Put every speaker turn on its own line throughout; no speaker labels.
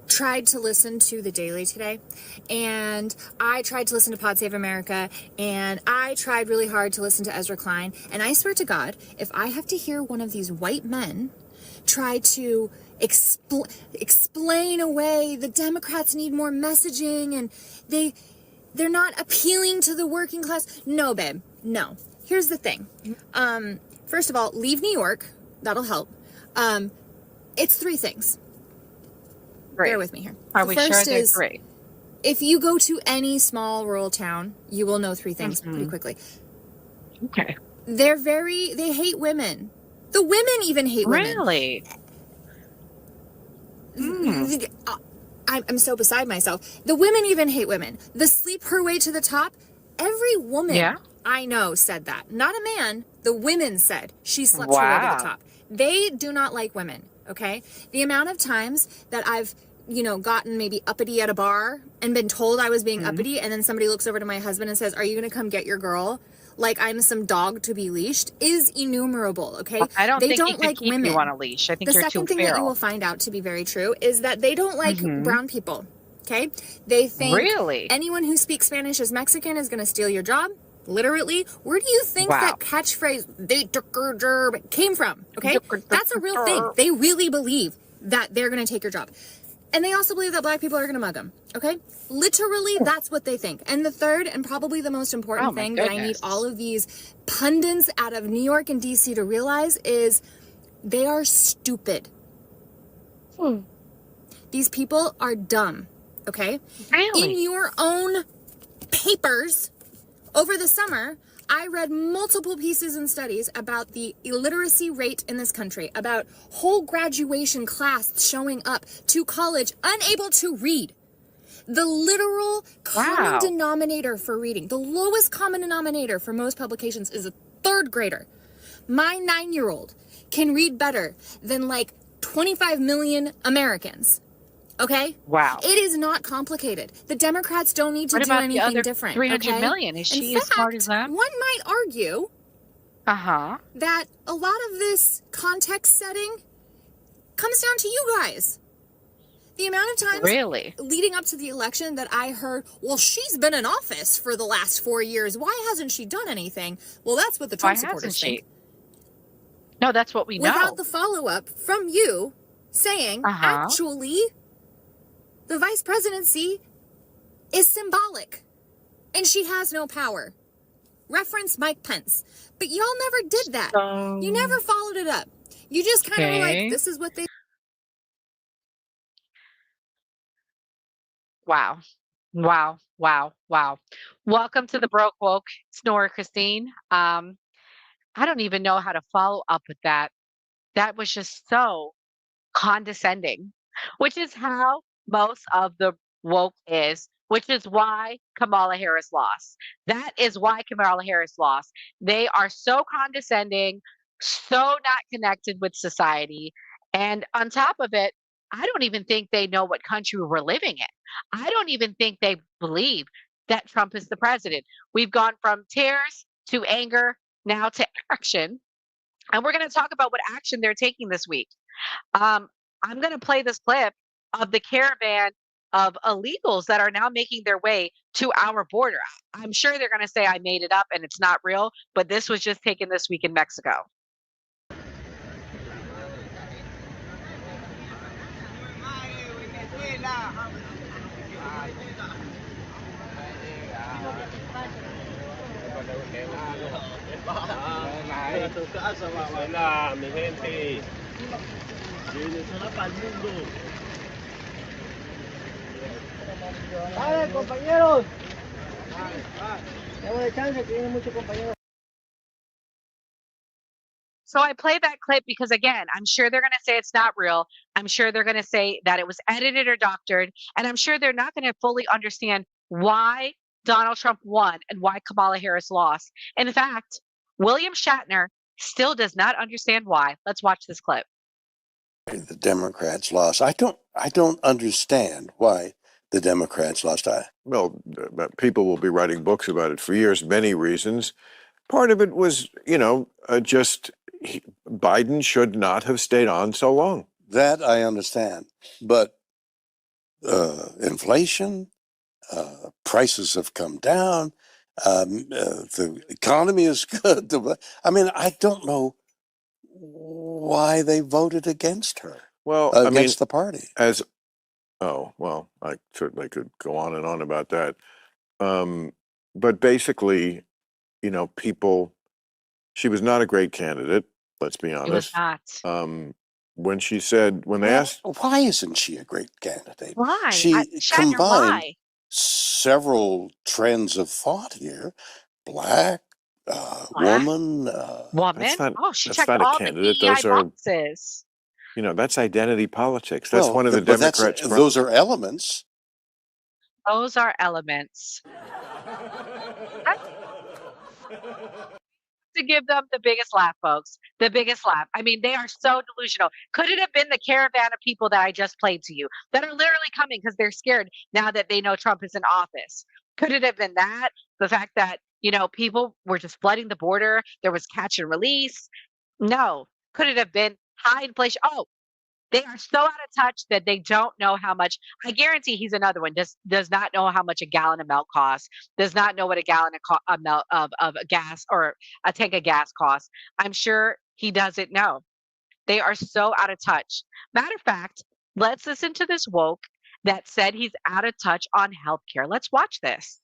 tried to listen to The Daily today, and I tried to listen to Pod Save America, and I tried really hard to listen to Ezra Klein, and I swear to God, if I have to hear one of these white men try to explain away the Democrats need more messaging and they're not appealing to the working class. No, babe, no. Here's the thing. First of all, leave New York. That'll help. It's three things.
Great.
Bear with me here.
Are
the
we
first
sure they're
is,
great?
if you go to any small rural town, you will know three things pretty quickly.
Okay.
They hate women. The women even hate women.
Really?
I'm so beside myself. The women even hate women. The sleep her way to the top. Every woman I know said that. Not a man. The women said she slept her way to the top. They do not like women, okay? The amount of times that I've, gotten maybe uppity at a bar and been told I was being uppity, and then somebody looks over to my husband and says, "Are you going to come get your girl?" Like I'm some dog to be leashed, is innumerable, okay?
I don't think
don't
you
like
keep
women.
You on a leash. I think you're too
The second thing that you will find out to be very true is that they don't like brown people, okay? They think anyone who speaks Spanish as Mexican is going to steal your job. Literally. Where do you think that catchphrase, they took her job, came from, okay? That's a real thing. They really believe that they're going to take your job. And they also believe that black people are going to mug them, okay? Literally, that's what they think. And the third, and probably the most important thing that I need all of these pundits out of New York and DC to realize is they are stupid. These people are dumb, okay?
Really?
In your own papers, over the summer, I read multiple pieces and studies about the illiteracy rate in this country, about whole graduation class showing up to college unable to read. The literal common denominator for reading, the lowest common denominator for most publications is a third grader. My 9-year-old can read better than like 25 million Americans. Okay?
Wow.
It is not complicated. The Democrats don't need to do anything different.
300 million. Is she as smart as that?
One might argue that a lot of this context setting comes down to you guys. The amount of times leading up to the election that I heard, well, she's been in office for the last 4 years. Why hasn't she done anything? Well, that's what the Trump supporters think.
No, that's what we know.
Without the follow-up from you saying, actually, the vice presidency is symbolic and she has no power. Reference Mike Pence. But y'all never did that. You never followed it up. You just kind of were like, this is what they...
Wow. Welcome to the Broke Woke. It's Nora Christine. I don't even know how to follow up with that. That was just so condescending, which is how most of the woke is, which is why Kamala Harris lost. That is why Kamala Harris lost. They are so condescending, so not connected with society. And on top of it, I don't even think they know what country we're living in. I don't even think they believe that Trump is the president. We've gone from tears to anger, now to action. And we're going to talk about what action they're taking this week. I'm going to play this clip of the caravan of illegals that are now making their way to our border. I'm sure they're going to say I made it up and it's not real, but this was just taken this week in Mexico.
¡Vale, compañeros! Démosle chance, que vienen muchos compañeros.
So I play that clip because, again, I'm sure they're going to say it's not real. I'm sure they're going to say that it was edited or doctored. And I'm sure they're not going to fully understand why Donald Trump won and why Kamala Harris lost. In fact, William Shatner still does not understand why. Let's watch this clip.
The Democrats lost. I don't understand why the Democrats lost.
Well, people will be writing books about it for years, many reasons. Part of it was, Biden should not have stayed on so long.
That I understand. But inflation, prices have come down, the economy is good. I mean, I don't know why they voted against her,
Well, I mean,
against the party.
well, I certainly could go on and on about that. But basically, people, she was not a great candidate, let's be
It was
honest.
not.
When they
Well,
asked,
why isn't she a great candidate?
Why?
She
Shatner,
combined
why?
several trends of thought here: black,
Black
woman.
woman?
that's not,
Oh, she
that's
checked
not a
all the
candidate.
DEI
Those are,
boxes.
that's identity politics. That's
Well,
one of the
but that's
Democrats'
those are elements.
Those are elements. To give them the biggest laugh, folks. The biggest laugh. I mean, they are so delusional. Could it have been the caravan of people that I just played to you that are literally coming because they're scared now that they know Trump is in office? Could it have been that? The fact that, people were just flooding the border, there was catch and release? No. Could it have been high inflation? Oh, they are so out of touch that they don't know how much. I guarantee he's another one. Does not know how much a gallon of milk costs. Does not know what a gallon of milk of gas or a tank of gas costs. I'm sure he doesn't know. They are so out of touch. Matter of fact, let's listen to this woke that said he's out of touch on healthcare. Let's watch this.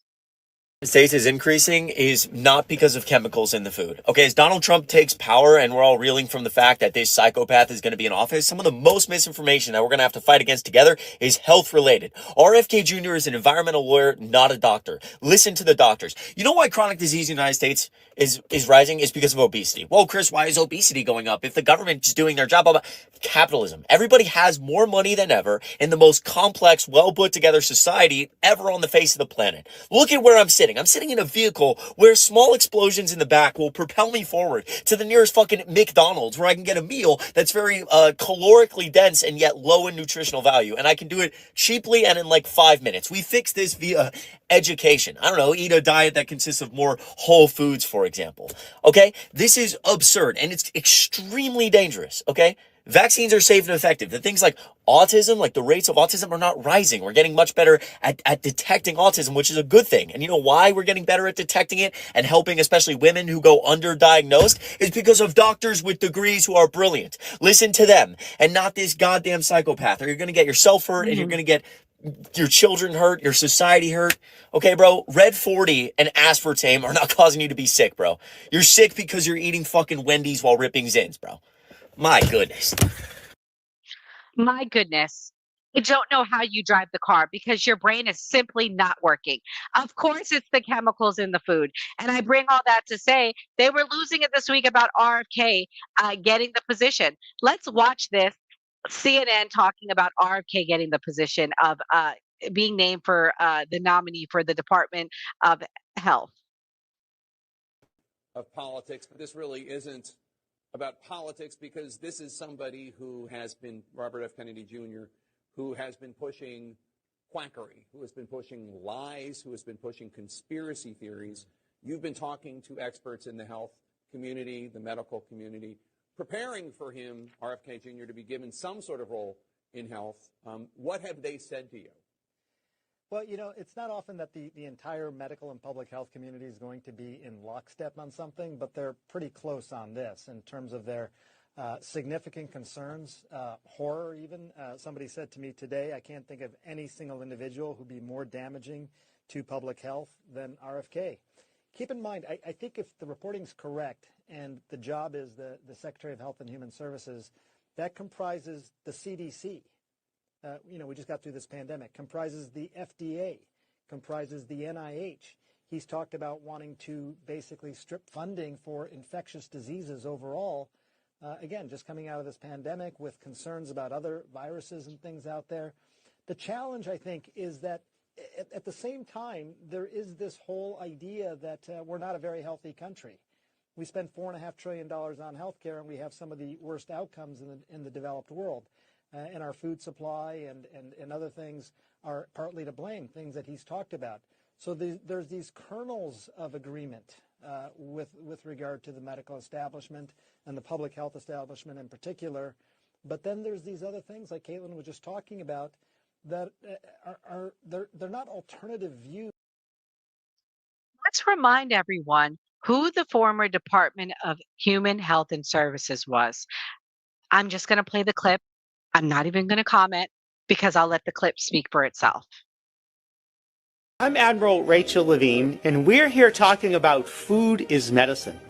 States is increasing is not because of chemicals in the food. Okay, as Donald Trump takes power and we're all reeling from the fact that this psychopath is going to be in office, some of the most misinformation that we're going to have to fight against together is health related. RFK Jr. is an environmental lawyer, not a doctor. Listen to the doctors. You know why chronic disease in the United States is rising? Is because of obesity. Well, Chris, why is obesity going up? If the government is doing their job, capitalism. Everybody has more money than ever in the most complex, well put together society ever on the face of the planet. Look at where I'm sitting. I'm sitting in a vehicle where small explosions in the back will propel me forward to the nearest fucking McDonald's where I can get a meal that's very calorically dense and yet low in nutritional value. And I can do it cheaply and in like 5 minutes. We fix this via education. I don't know, eat a diet that consists of more whole foods, for example. Okay? This is absurd and it's extremely dangerous. Okay? Vaccines are safe and effective. The things like autism, like the rates of autism are not rising. We're getting much better at detecting autism, which is a good thing. And you know why we're getting better at detecting it and helping especially women who go underdiagnosed is because of doctors with degrees who are brilliant. Listen to them and not this goddamn psychopath, or you're going to get yourself hurt and you're going to get your children hurt, your society hurt. Okay, bro, Red 40 and aspartame are not causing you to be sick, bro. You're sick because you're eating fucking Wendy's while ripping Zins, bro. My goodness.
My goodness. I don't know how you drive the car because your brain is simply not working. Of course, it's the chemicals in the food. And I bring all that to say they were losing it this week about RFK getting the position. Let's watch this CNN talking about RFK getting the position of being named for the nominee for the Department of Health.
Of politics, but this really isn't about politics because this is somebody who has been, Robert F. Kennedy Jr., who has been pushing quackery, who has been pushing lies, who has been pushing conspiracy theories. You've been talking to experts in the health community, the medical community, preparing for him, RFK Jr., to be given some sort of role in health. What have they said to you?
Well, it's not often that the entire medical and public health community is going to be in lockstep on something, but they're pretty close on this in terms of their significant concerns, horror even. Somebody said to me today, I can't think of any single individual who'd be more damaging to public health than RFK. Keep in mind, I think if the reporting's correct and the job is the Secretary of Health and Human Services, that comprises the CDC. We just got through this pandemic, comprises the FDA, comprises the NIH. He's talked about wanting to basically strip funding for infectious diseases overall. Again, just coming out of this pandemic with concerns about other viruses and things out there. The challenge, I think, is that at the same time, there is this whole idea that we're not a very healthy country. We spend $4.5 trillion on healthcare, and we have some of the worst outcomes in the developed world. And our food supply and other things are partly to blame, things that he's talked about. So there's these kernels of agreement with regard to the medical establishment and the public health establishment in particular. But then there's these other things like Caitlin was just talking about that they're not alternative views.
Let's remind everyone who the former Department of Human Health and Services was. I'm just going to play the clip. I'm not even going to comment because I'll let the clip speak for itself.
I'm Admiral Rachel Levine, and we're here talking about food is medicine.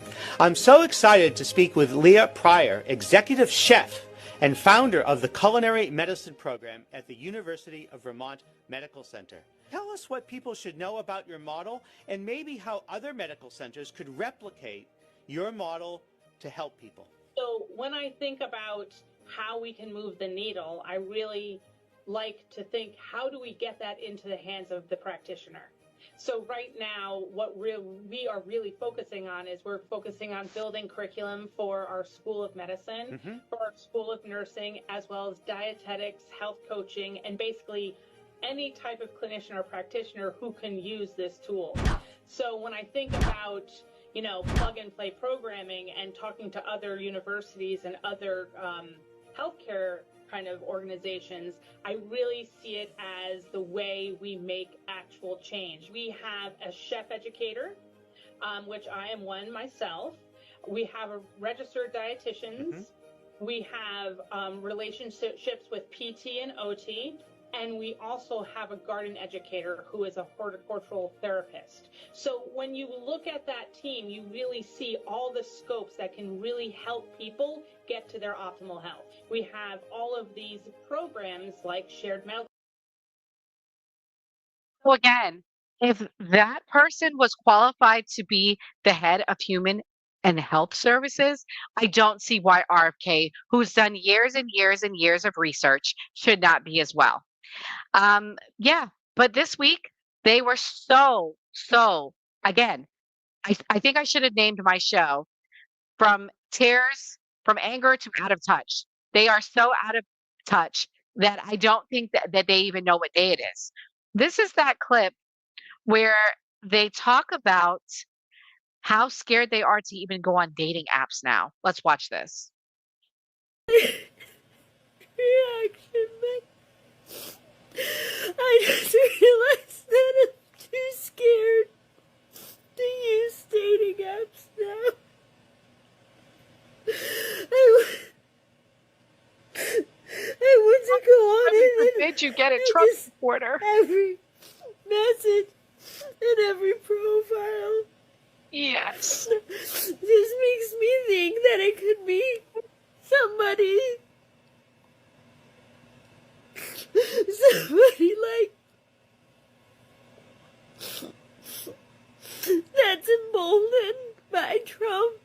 I'm so excited to speak with Leah Pryor, executive chef and founder of the Culinary Medicine Program at the University of Vermont Medical Center. Tell us what people should know about your model and maybe how other medical centers could replicate your model to help people.
So when I think about how we can move the needle, I really like to think, how do we get that into the hands of the practitioner? So right now, what we are really focusing on is we're focusing on building curriculum for our School of Medicine, for our School of Nursing, as well as dietetics, health coaching, and basically any type of clinician or practitioner who can use this tool. So when I think about, you know, plug and play programming and talking to other universities and other healthcare kind of organizations, I really see it as the way we make actual change. We have a chef educator, which I am one myself. We have a registered dietitians. We have relationships with PT and OT. And we also have a garden educator who is a horticultural therapist. So when you look at that team, you really see all the scopes that can really help people get to their optimal health. We have all of these programs like shared medical.
So again, if that person was qualified to be the head of human and health services, I don't see why RFK, who's done years and years and years of research, should not be as well. Yeah, but this week they were so again, I think I should have named my show from tears, from anger to out of touch. They are so out of touch that I don't think that they even know what day it is. This is that clip where they talk about how scared they are to even go on dating apps now. Let's watch this.
Reaction, but I just realized that I'm too scared to use dating apps now. I want to go on and
did you get a Trump supporter?
Every message and every profile.
Yes.
This makes me think that it could be somebody like that's emboldened by Trump.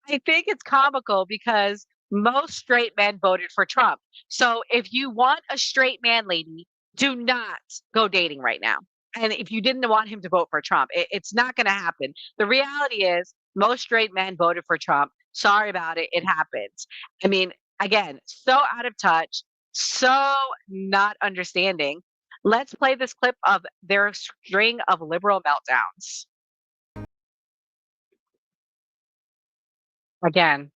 I think it's comical because most straight men voted for Trump. So if you want a straight man, lady, do not go dating right now. And if you didn't want him to vote for Trump, it's not going to happen. The reality is, most straight men voted for Trump. Sorry about it. It happens. I mean, again, so out of touch, so not understanding. Let's play this clip of their string of liberal meltdowns. Again,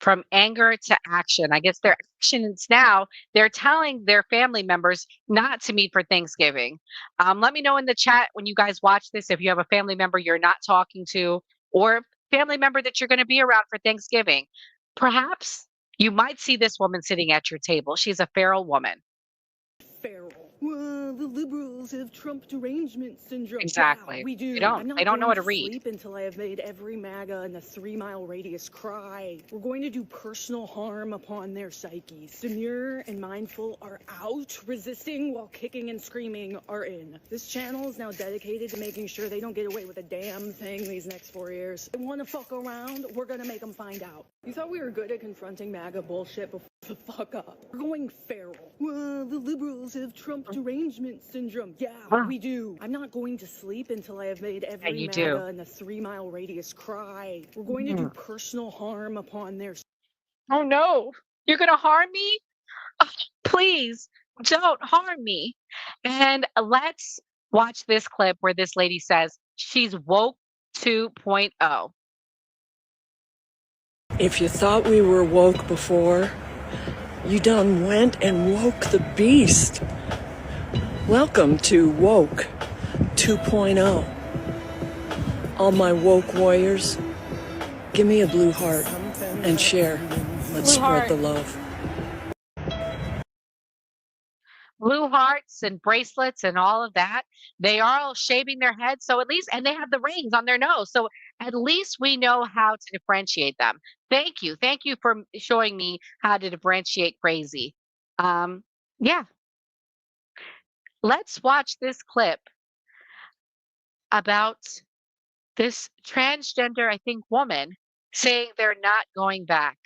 from anger to action. I guess their actions now, they're telling their family members not to meet for Thanksgiving. Let me know in the chat when you guys watch this if you have a family member you're not talking to or family member that you're going to be around for Thanksgiving. Perhaps you might see this woman sitting at your table. She's a feral woman.
Feral. The liberals have Trump derangement syndrome.
Exactly.
Yeah, we do.
They don't know how to read.
Sleep until I have made every MAGA in the 3-mile radius cry. We're going to do personal harm upon their psyches. Demure and mindful are out. Resisting while kicking and screaming are in. This channel is now dedicated to making sure they don't get away with a damn thing these next 4 years. They want to fuck around, we're going to make them find out. You thought we were good at confronting MAGA bullshit before the fuck up. We're going feral. The liberals have Trump derangement syndrome. Yeah, we do. I'm not going to sleep until I have made every MAGA in the 3-mile radius cry. We're going to do personal harm upon their...
Oh no, you're going to harm me? Oh, please don't harm me. And let's watch this clip where this lady says, She's woke 2.0.
If you thought we were woke before, you done went and woke the beast. Welcome to Woke 2.0. All my woke warriors, give me a blue heart and share. Let's spread the love.
Blue hearts and bracelets and all of that. They are all shaving their heads. So at least, and they have the rings on their nose. So at least we know how to differentiate them. Thank you. Thank you for showing me how to differentiate crazy. Yeah. Let's watch this clip about this transgender, I think, woman saying they're not going back.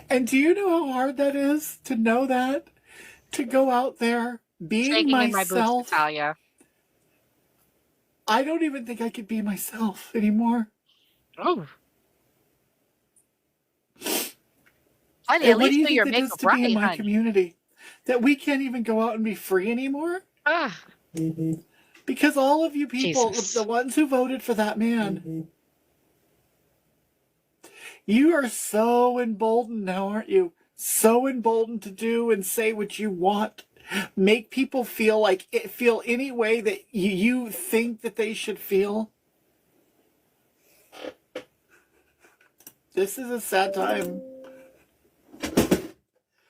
And do you know how hard that is to know that? To go out there being
Shaking
myself.
in my boots, Natalia.
I don't even think I could be myself anymore.
Oh. Honey,
And
at
what do
least
you
do
think
your
that does
makeup
to be in
right,
my
honey.
community? That we can't even go out and be free anymore? Because all of you people,
Jesus.
the ones who voted for that man, you are so emboldened now, aren't you? So emboldened to do and say what you want. Make people feel any way that you think that they should feel. This is a sad time.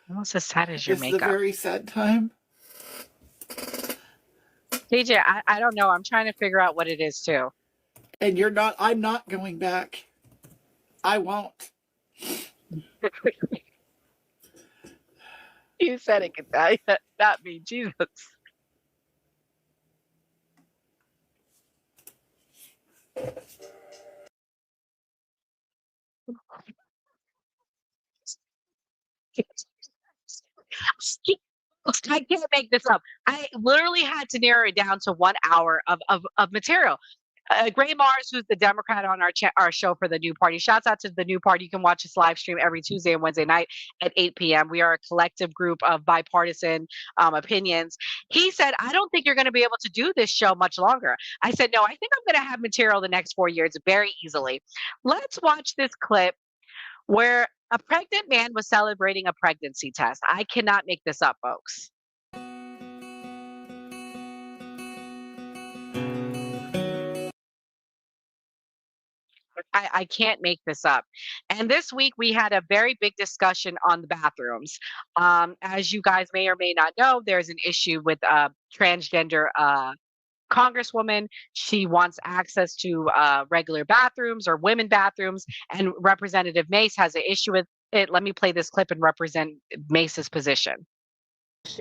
Almost as sad as your
This is
makeup.
a very sad time.
DJ, I don't know. I'm trying to figure out what it is too.
And I'm not going back. I won't.
You said it, not me, Jesus. I can't make this up. I literally had to narrow it down to 1 hour of material. Gray Mars, who's the Democrat on our show for the New Party. Shouts out to the New Party. You can watch this live stream every Tuesday and Wednesday night at 8 p.m. We are a collective group of bipartisan opinions. He said, I don't think you're going to be able to do this show much longer. I said, no, I think I'm going to have material the next 4 years very easily. Let's watch this clip where a pregnant man was celebrating a pregnancy test. I cannot make this up, folks. I can't make this up. And this week we had a very big discussion on the bathrooms. As you guys may or may not know, there's an issue with a transgender congresswoman. She wants access to regular bathrooms or women bathrooms, and Representative Mace has an issue with it. Let me play this clip and represent Mace's position.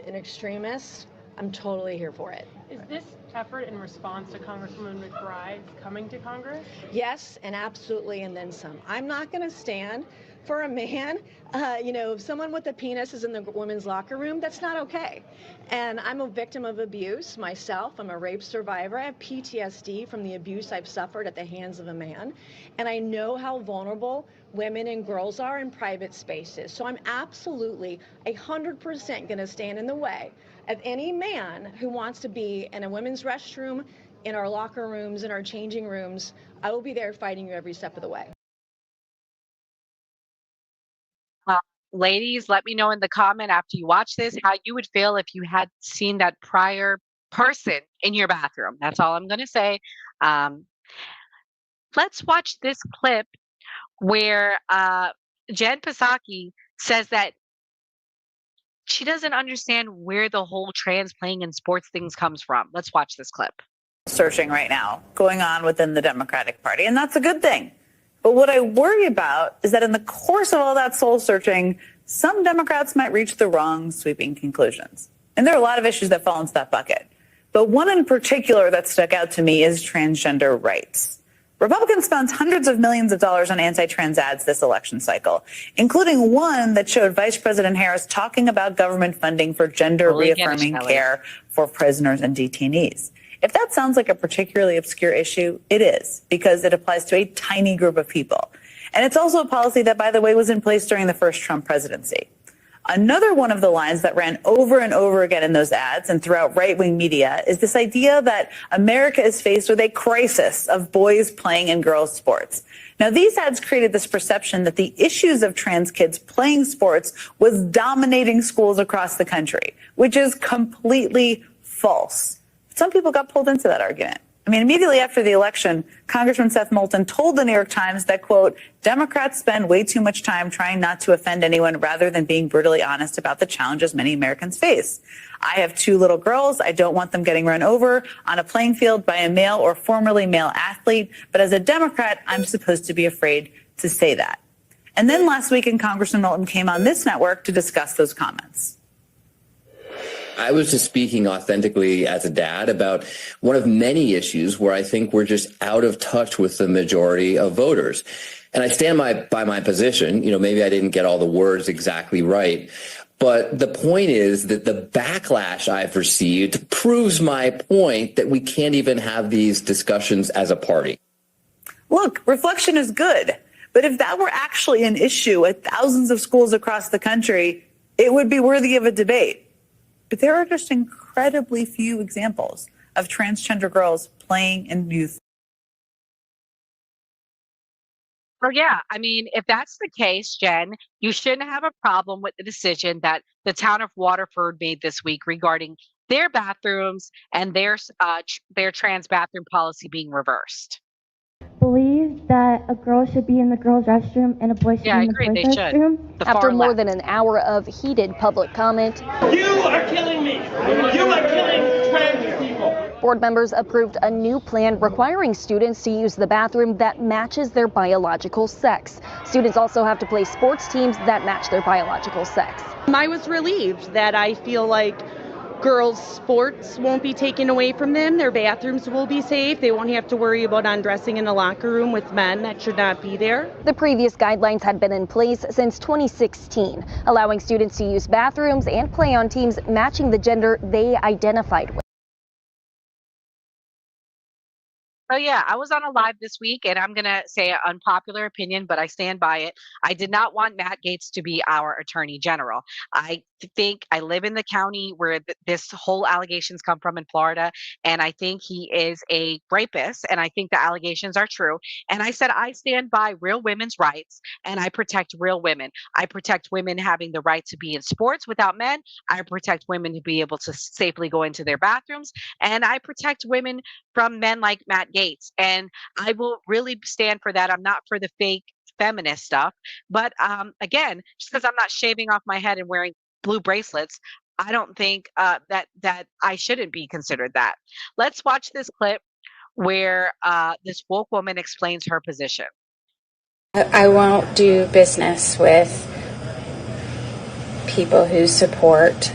An extremist, I'm totally here for it.
Is this effort in response to Congresswoman McBride's coming to Congress?
Yes, and absolutely, and then some. I'm not going to stand for a man, if someone with a penis is in the women's locker room, that's not okay. And I'm a victim of abuse myself. I'm a rape survivor. I have PTSD from the abuse I've suffered at the hands of a man. And I know how vulnerable women and girls are in private spaces. So I'm absolutely 100% going to stand in the way of any man who wants to be in a women's restroom, in our locker rooms, in our changing rooms. I will be there fighting you every step of the way.
Ladies, let me know in the comment after you watch this how you would feel if you had seen that prior person in your bathroom. That's all I'm going to say. Let's watch this clip where Jen Psaki says that she doesn't understand where the whole trans playing in sports things comes from. Let's watch this clip.
Searching right now going on within the Democratic Party, and that's a good thing. But what I worry about is that in the course of all that soul searching, some Democrats might reach the wrong sweeping conclusions. And there are a lot of issues that fall into that bucket. But one in particular that stuck out to me is transgender rights. Republicans spent hundreds of millions of dollars on anti-trans ads this election cycle, including one that showed Vice President Harris talking about government funding for gender-reaffirming care for prisoners and detainees. If that sounds like a particularly obscure issue, it is, because it applies to a tiny group of people. And it's also a policy that, by the way, was in place during the first Trump presidency. Another one of the lines that ran over and over again in those ads and throughout right-wing media is this idea that America is faced with a crisis of boys playing in girls' sports. Now, these ads created this perception that the issues of trans kids playing sports was dominating schools across the country, which is completely false. Some people got pulled into that argument. I mean, immediately after the election, Congressman Seth Moulton told the New York Times that, quote, Democrats spend way too much time trying not to offend anyone rather than being brutally honest about the challenges many Americans face. I have 2 little girls. I don't want them getting run over on a playing field by a male or formerly male athlete. But as a Democrat, I'm supposed to be afraid to say that. And then last weekend, Congressman Moulton came on this network to discuss those comments.
I was just speaking authentically as a dad about one of many issues where I think we're just out of touch with the majority of voters. And I stand by my position. You know, maybe I didn't get all the words exactly right. But the point is that the backlash I've received proves my point that we can't even have these discussions as a party.
Look, reflection is good. But if that were actually an issue at thousands of schools across the country, it would be worthy of a debate. But there are just incredibly few examples of transgender girls playing in youth.
Well, yeah, I mean, if that's the case, Jen, you shouldn't have a problem with the decision that the town of Waterford made this week regarding their bathrooms and their trans bathroom policy being reversed.
Believe that a girl should be in the girls' restroom and a boy should be in the boys' restroom.
After more than an hour of heated public comment,
you are killing me. You are killing trans people.
Board members approved a new plan requiring students to use the bathroom that matches their biological sex. Students also have to play sports teams that match their biological sex.
I was relieved that I feel like girls' sports won't be taken away from them. Their bathrooms will be safe. They won't have to worry about undressing in a locker room with men that should not be there.
The previous guidelines had been in place since 2016, allowing students to use bathrooms and play on teams matching the gender they identified with.
So yeah, I was on a live this week, and I'm going to say an unpopular opinion, but I stand by it. I did not want Matt Gaetz to be our attorney general. I think I live in the county where this whole allegations come from in Florida, and I think he is a rapist, and I think the allegations are true. And I said I stand by real women's rights, and I protect real women. I protect women having the right to be in sports without men. I protect women to be able to safely go into their bathrooms, and I protect women from men like Matt Gaetz. And I will really stand for that. I'm not for the fake feminist stuff. But again, just because I'm not shaving off my head and wearing blue bracelets, I don't think that I shouldn't be considered that. Let's watch this clip where this woke woman explains her position.
I won't do business with people who support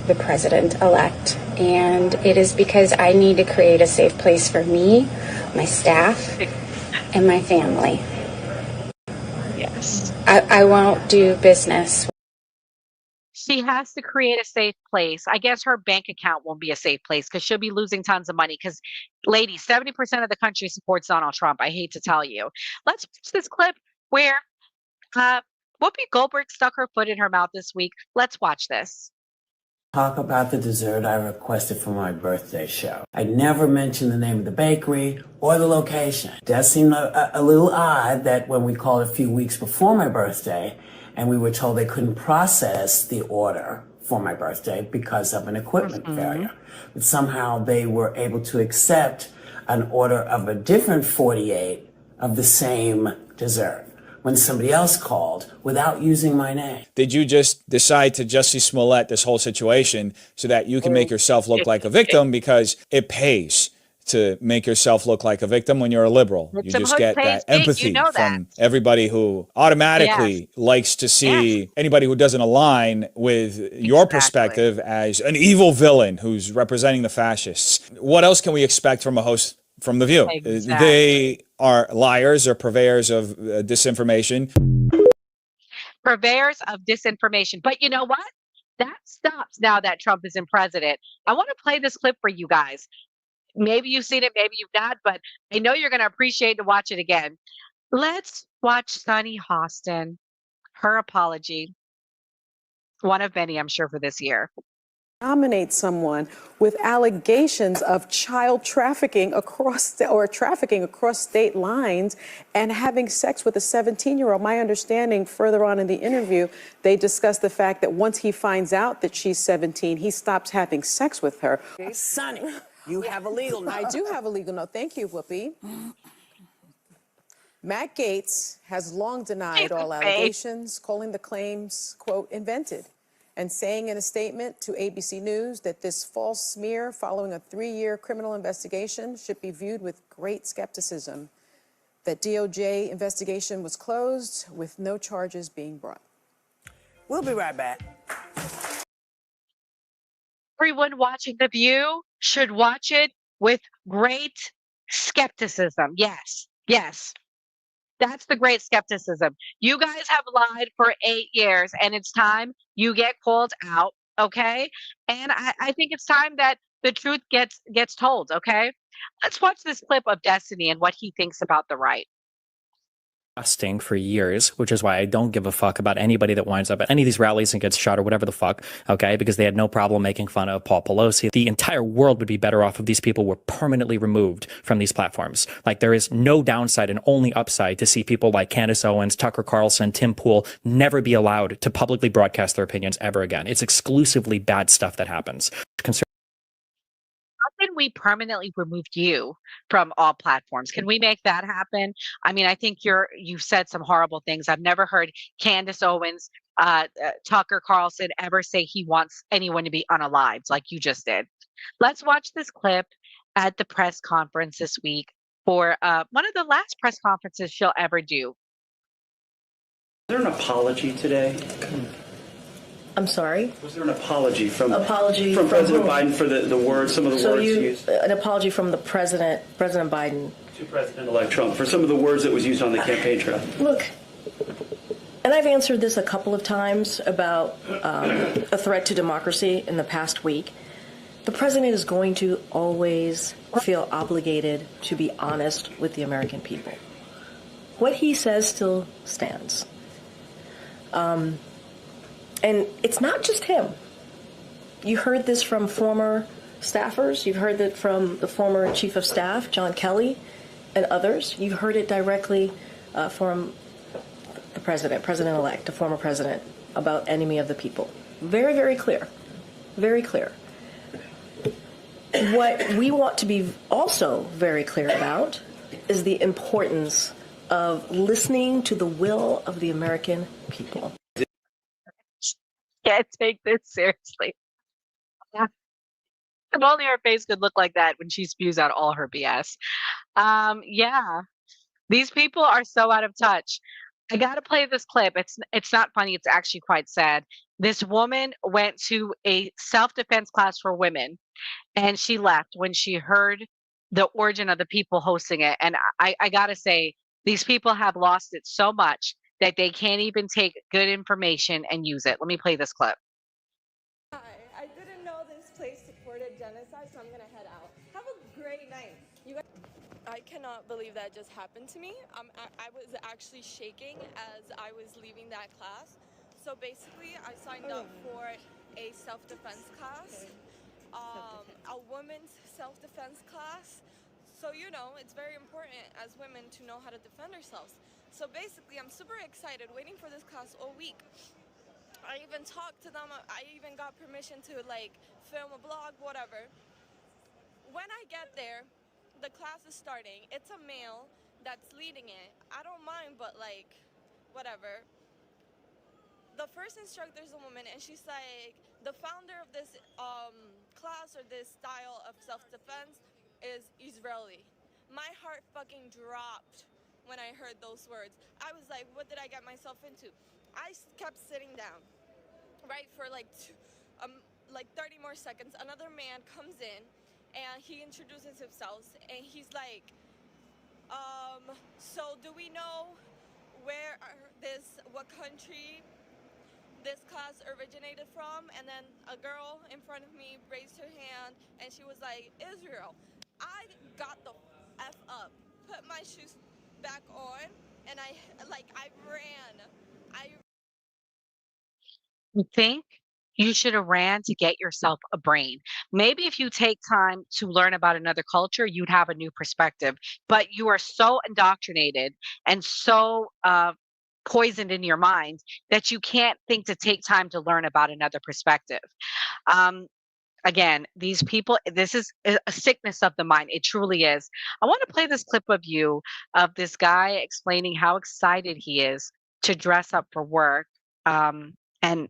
the president-elect, and it is because I need to create a safe place for me, my staff, and my family.
Yes.
I won't do business.
She has to create a safe place. I guess her bank account won't be a safe place because she'll be losing tons of money because, ladies, 70% of the country supports Donald Trump. I hate to tell you. Let's watch this clip where Whoopi Goldberg stuck her foot in her mouth this week. Let's watch this.
Talk about the dessert I requested for my birthday show. I never mentioned the name of the bakery or the location. It does seem a little odd that when we called a few weeks before my birthday and we were told they couldn't process the order for my birthday because of an equipment failure, but somehow they were able to accept an order of a different 48 of the same dessert when somebody else called without using my name.
Did you just decide to Jussie Smollett this whole situation so that you can make yourself look like a victim because it pays to make yourself look like a victim when you're a liberal? You just get that empathy from everybody who automatically likes to see anybody who doesn't align with your perspective as an evil villain who's representing the fascists. What else can we expect from a host from The View? They are liars or purveyors of disinformation.
Purveyors of disinformation. But you know what? That stops now that Trump isn't president. I want to play this clip for you guys. Maybe you've seen it, maybe you've not, but I know you're going to appreciate to watch it again. Let's watch Sunny Hostin, her apology, one of many, I'm sure, for this year.
Nominate someone with allegations of child trafficking trafficking across state lines and having sex with a 17-year-old. My understanding, further on in the interview, they discussed the fact that once he finds out that she's 17, he stops having sex with her.
Sonny, you have a legal note.
I do have a legal note. Thank you, Whoopi. Matt Gaetz has long denied all allegations, calling the claims, quote, invented, and saying in a statement to ABC News that this false smear following a 3-year criminal investigation should be viewed with great skepticism. That DOJ investigation was closed with no charges being brought.
We'll be right back.
Everyone watching The View should watch it with great skepticism. Yes, yes. That's the great skepticism. You guys have lied for 8 years, and it's time you get called out, okay? And I think it's time that the truth gets told, okay? Let's watch this clip of Destiny and what he thinks about the right.
For years, which is why I don't give a fuck about anybody that winds up at any of these rallies and gets shot or whatever the fuck, okay? Because they had no problem making fun of Paul Pelosi. The entire world would be better off if these people were permanently removed from these platforms. Like, there is no downside and only upside to see people like Candace Owens, Tucker Carlson, Tim Pool never be allowed to publicly broadcast their opinions ever again. It's exclusively bad stuff that happens.
How can we permanently remove you from all platforms? Can we make that happen? I mean, I think you've said some horrible things. I've never heard Candace Owens, Tucker Carlson ever say he wants anyone to be unalived like you just did. Let's watch this clip at the press conference this week for one of the last press conferences she'll ever do.
Was there an apology today?
I'm sorry?
Was there an apology from
President
Biden for the words, some of the words used?
An apology from the President Biden.
To President-elect Trump for some of the words that was used on the campaign trail.
Look, and I've answered this a couple of times about a threat to democracy in the past week. The President is going to always feel obligated to be honest with the American people. What he says still stands. And it's not just him. You heard this from former staffers. You've heard it from the former chief of staff, John Kelly, and others. You've heard it directly from the president-elect, the former president, about enemy of the people. Very, very clear. Very clear. What we want to be also very clear about is the importance of listening to the will of the American people.
Can't take this seriously. If only her face could look like that when she spews out all her BS. Yeah, these people are so out of touch. I gotta play this clip. It's not funny. It's actually quite sad. This woman went to a self-defense class for women, and she left when she heard the origin of the people hosting it. And I gotta say, these people have lost it so much that they can't even take good information and use it. Let me play this clip.
Hi, I didn't know this place supported genocide, so I'm gonna head out. Have a great night. I cannot believe that just happened to me. I was actually shaking as I was leaving that class. So basically, I signed up for a self-defense class, a women's self-defense class. So, you know, it's very important as women to know how to defend ourselves. So basically, I'm super excited, waiting for this class all week. I even talked to them. I even got permission to, like, film a blog, whatever. When I get there, the class is starting. It's a male that's leading it. I don't mind, but, like, whatever. The first instructor is a woman, and she's like, the founder of this class or this style of self-defense is Israeli. My heart fucking dropped when I heard those words. I was like, what did I get myself into? I kept sitting down, right, for like 30 more seconds. Another man comes in, and he introduces himself, and he's like, so do we know what country this class originated from? And then a girl in front of me raised her hand, and she was like, Israel. I got the F up, put my shoes back on, and I ran.
I think you should have ran to get yourself a brain. Maybe if you take time to learn about another culture, you'd have a new perspective. But you are so indoctrinated and so poisoned in your mind that you can't think to take time to learn about another perspective. Um, Again, these people, this is a sickness of the mind. It truly is. I want to play this clip of you of this guy explaining how excited he is to dress up for work. And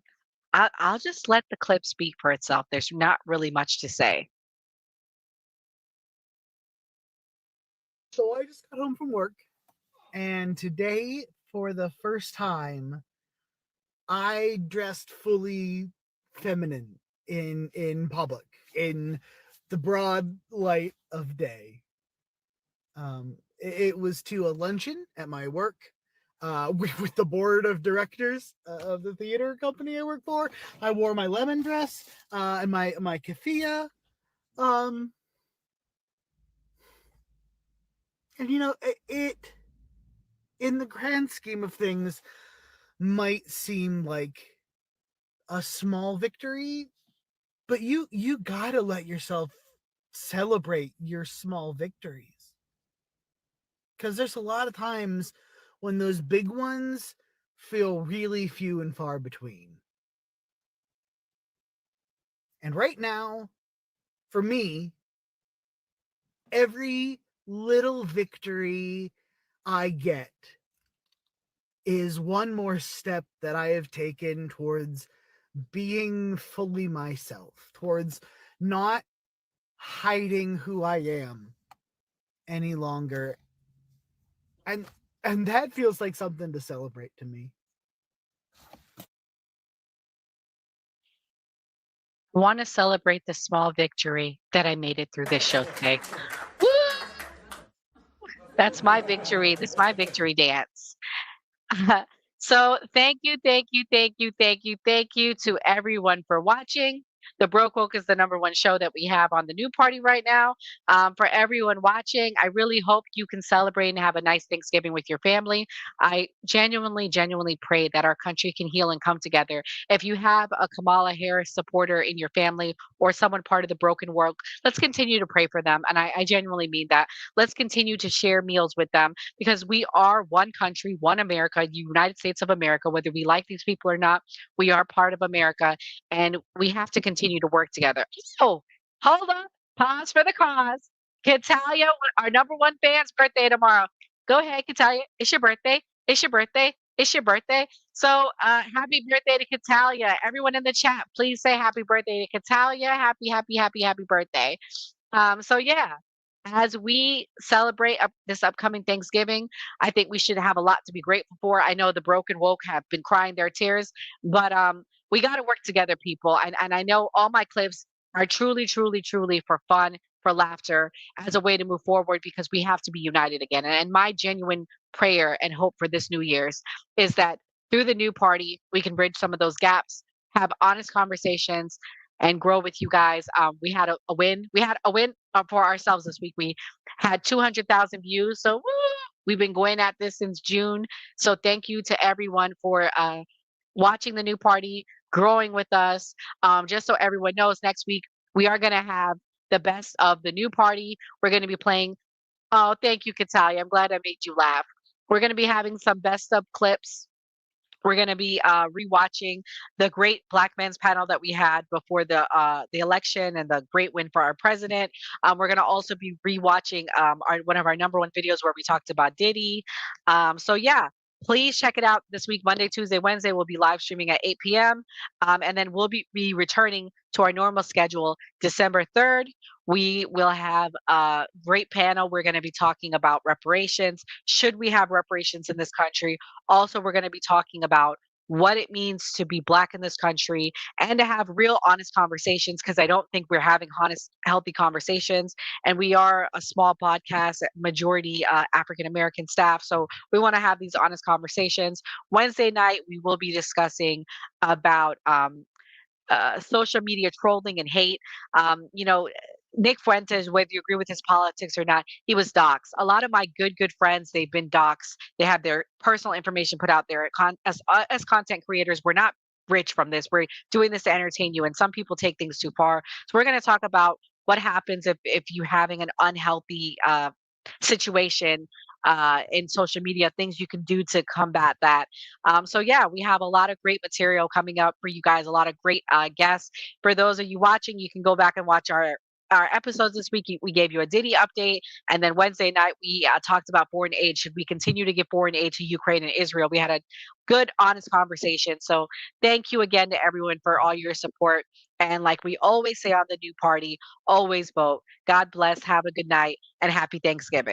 I'll just let the clip speak for itself. There's not really much to say.
So I just got home from work, and today, for the first time, I dressed fully feminine in public, in the broad light of day. It was to a luncheon at my work, with the board of directors of the theater company I work for. I wore my lemon dress and my keffiyeh. And it in the grand scheme of things might seem like a small victory, but you gotta let yourself celebrate your small victories, because there's a lot of times when those big ones feel really few and far between. And right now, for me, every little victory I get is one more step that I have taken towards being fully myself, towards not hiding who I am any longer. And that feels like something to celebrate to me.
I want to celebrate the small victory that I made it through this show today. Woo! That's my victory. That's my victory dance. So thank you, thank you, thank you, thank you, thank you to everyone for watching. The Broke Woke is the #1 show that we have on the new party right now. For everyone watching, I really hope you can celebrate and have a nice Thanksgiving with your family. I genuinely, genuinely pray that our country can heal and come together. If you have a Kamala Harris supporter in your family or someone part of the broken world, let's continue to pray for them. And I genuinely mean that. Let's continue to share meals with them, because we are one country, one America, United States of America. Whether we like these people or not, we are part of America, and we have to continue to work together. So, hold up, pause for the cause. Katalia, our #1 fan's birthday tomorrow. Go ahead, Katalia. It's your birthday. It's your birthday. It's your birthday. So, happy birthday to Katalia. Everyone in the chat, please say happy birthday to Katalia. Happy, happy, happy, happy birthday. So yeah, as we celebrate this upcoming Thanksgiving, I think we should have a lot to be grateful for. I know the broken woke have been crying their tears, but we got to work together, people. And I know all my clips are truly, truly, truly for fun, for laughter, as a way to move forward, because we have to be united again. And my genuine prayer and hope for this New Year's is that through the new party, we can bridge some of those gaps, have honest conversations, and grow with you guys. We had a win. We had a win for ourselves this week. We had 200,000 views. So woo, we've been going at this since June. So thank you to everyone for watching the new party, growing with us. Just so everyone knows, next week we are going to have the best of the new party. We're going to be playing. Oh, thank you, Katalia. I'm glad I made you laugh. We're going to be having some best of clips. We're going to be rewatching the great Black men's panel that we had before the election and the great win for our president. We're going to also be rewatching one of our #1 videos where we talked about Diddy. So yeah, please check it out this week. Monday, Tuesday, Wednesday, we'll be live streaming at 8 p.m. And then we'll be returning to our normal schedule December 3rd. We will have a great panel. We're going to be talking about reparations. Should we have reparations in this country? Also, we're going to be talking about what it means to be Black in this country and to have real, honest conversations, because I don't think we're having honest, healthy conversations. And we are a small podcast, majority African American staff. So we want to have these honest conversations. Wednesday night, we will be discussing about social media trolling and hate. Nick Fuentes, whether you agree with his politics or not, he was doxxed. A lot of my good friends, they've been doxxed. They have their personal information put out there as content creators. We're not rich from this. We're doing this to entertain you, and some people take things too far. So we're going to talk about what happens if you're having an unhealthy situation in social media, things you can do to combat that. So yeah, we have a lot of great material coming up for you guys, a lot of great guests. For those of you watching, you can go back and watch our episodes this week. We gave you a Diddy update, and then Wednesday night we talked about foreign aid. Should we continue to give foreign aid to Ukraine and Israel? We had a good, honest conversation. So thank you again to everyone for all your support. And like we always say on the New Party, always vote. God bless. Have a good night and happy Thanksgiving.